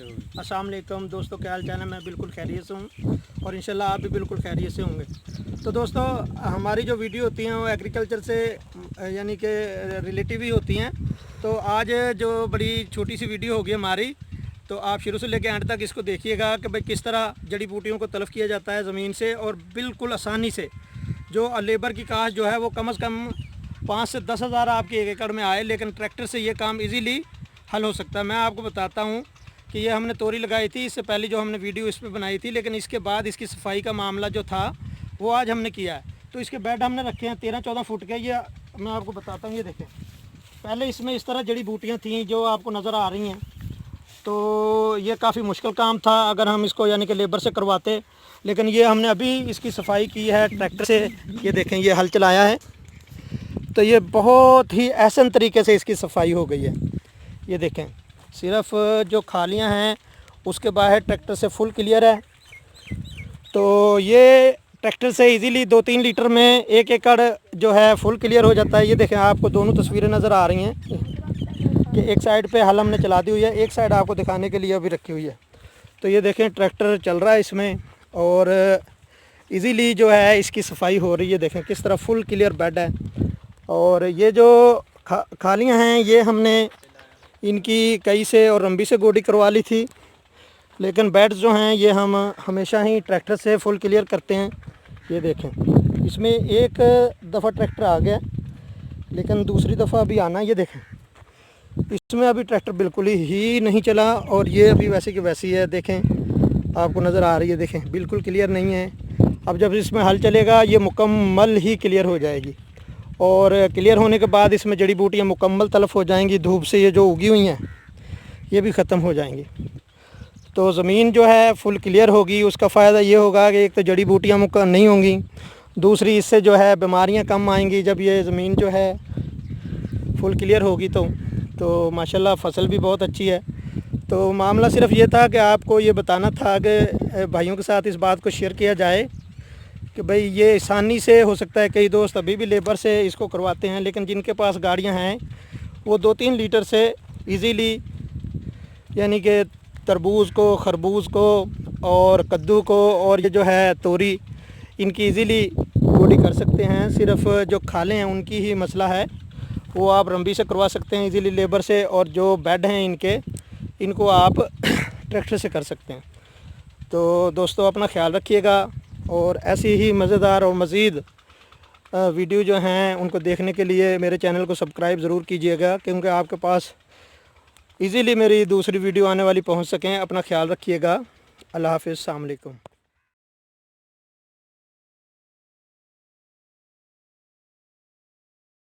अस्सलाम वालेकुम दोस्तों, क्या हाल चाल है। मैं बिल्कुल खैरियत से हूँ और इंशाल्लाह आप भी बिल्कुल खैरियत से होंगे। तो दोस्तों, हमारी जो वीडियो होती हैं वो एग्रीकल्चर से यानी कि रिलेटिव ही होती हैं। तो आज जो बड़ी छोटी सी वीडियो होगी हमारी, तो आप शुरू से लेकर एंड तक इसको देखिएगा कि भाई किस तरह जड़ी बूटियों को तलब किया जाता है ज़मीन से, और बिल्कुल आसानी से। जो लेबर की कास्ट जो है वो कम से कम 5 से 10 हज़ार आपके एक एकड़ में आए, लेकिन ट्रैक्टर से ये काम इजीली हल हो सकता है। मैं आपको बताता हूँ कि ये हमने तोरी लगाई थी, इससे पहले जो हमने वीडियो इस पर बनाई थी, लेकिन इसके बाद इसकी सफाई का मामला जो था वो आज हमने किया है। तो इसके बेड हमने रखे हैं 13-14 फुट के। ये मैं आपको बताता हूँ, ये देखें, पहले इसमें इस तरह जड़ी बूटियाँ थीं जो आपको नज़र आ रही हैं। तो ये काफ़ी मुश्किल काम था अगर हम इसको यानी कि लेबर से करवाते, लेकिन ये हमने अभी इसकी सफाई की है ट्रैक्टर से। ये देखें, ये हल चलाया है तो ये बहुत ही आसान तरीके से इसकी सफाई हो गई है। ये देखें, सिर्फ जो खालियां हैं उसके बाहर ट्रैक्टर से फुल क्लियर है। तो ये ट्रैक्टर से इजीली 2-3 लीटर में 1 एकड़ जो है फुल क्लियर हो जाता है। ये देखें, आपको दोनों तस्वीरें नज़र आ रही हैं कि एक साइड पे हल हमने चला दी हुई है, एक साइड आपको दिखाने के लिए अभी रखी हुई है। तो ये देखें, ट्रैक्टर चल रहा है इसमें और इजीली जो है इसकी सफाई हो रही है। देखें किस तरह फुल क्लियर बेड है। और ये जो खालियाँ हैं ये हमने इनकी कई से और रंबी से गोडी करवा ली थी, लेकिन बेड्स जो हैं ये हम हमेशा ही ट्रैक्टर से फुल क्लियर करते हैं। ये देखें, इसमें एक दफ़ा ट्रैक्टर आ गया, लेकिन दूसरी दफ़ा अभी आना। ये देखें, इसमें अभी ट्रैक्टर बिल्कुल ही नहीं चला और ये अभी वैसे की वैसी है। देखें, आपको नज़र आ रही है, देखें बिल्कुल क्लियर नहीं है। अब जब इसमें हल चलेगा ये मुकम्मल ही क्लियर हो जाएगी, और क्लियर होने के बाद इसमें जड़ी बूटियाँ मुकम्मल तलफ हो जाएंगी। धूप से ये जो उगी हुई हैं ये भी ख़त्म हो जाएंगी। तो ज़मीन जो है फुल क्लियर होगी। उसका फ़ायदा ये होगा कि एक तो जड़ी बूटियाँ नहीं होंगी, दूसरी इससे जो है बीमारियाँ कम आएंगी। जब ये ज़मीन जो है फुल क्लियर होगी तो माशाल्लाह फ़सल भी बहुत अच्छी है। तो मामला सिर्फ ये था कि आपको ये बताना था कि भाइयों के साथ इस बात को शेयर किया जाए कि भाई ये आसानी से हो सकता है। कई दोस्त अभी भी लेबर से इसको करवाते हैं, लेकिन जिनके पास गाड़ियां हैं वो 2-3 लीटर से इजीली यानी कि तरबूज को, खरबूज को और कद्दू को और ये जो है तोरी, इनकी इजीली गोडी कर सकते हैं। सिर्फ जो खाले हैं उनकी ही मसला है, वो आप रंबी से करवा सकते हैं इजीली लेबर से, और जो बेड हैं इनको आप ट्रैक्टर से कर सकते हैं। तो दोस्तों, अपना ख्याल रखिएगा और ऐसी ही मज़ेदार और मज़ीद वीडियो जो हैं उनको देखने के लिए मेरे चैनल को सब्सक्राइब ज़रूर कीजिएगा, क्योंकि आपके पास इजीली मेरी दूसरी वीडियो आने वाली पहुंच सकें। अपना ख्याल रखिएगा। अल्लाह हाफ़िज़, अस्सलाम वालेकुम।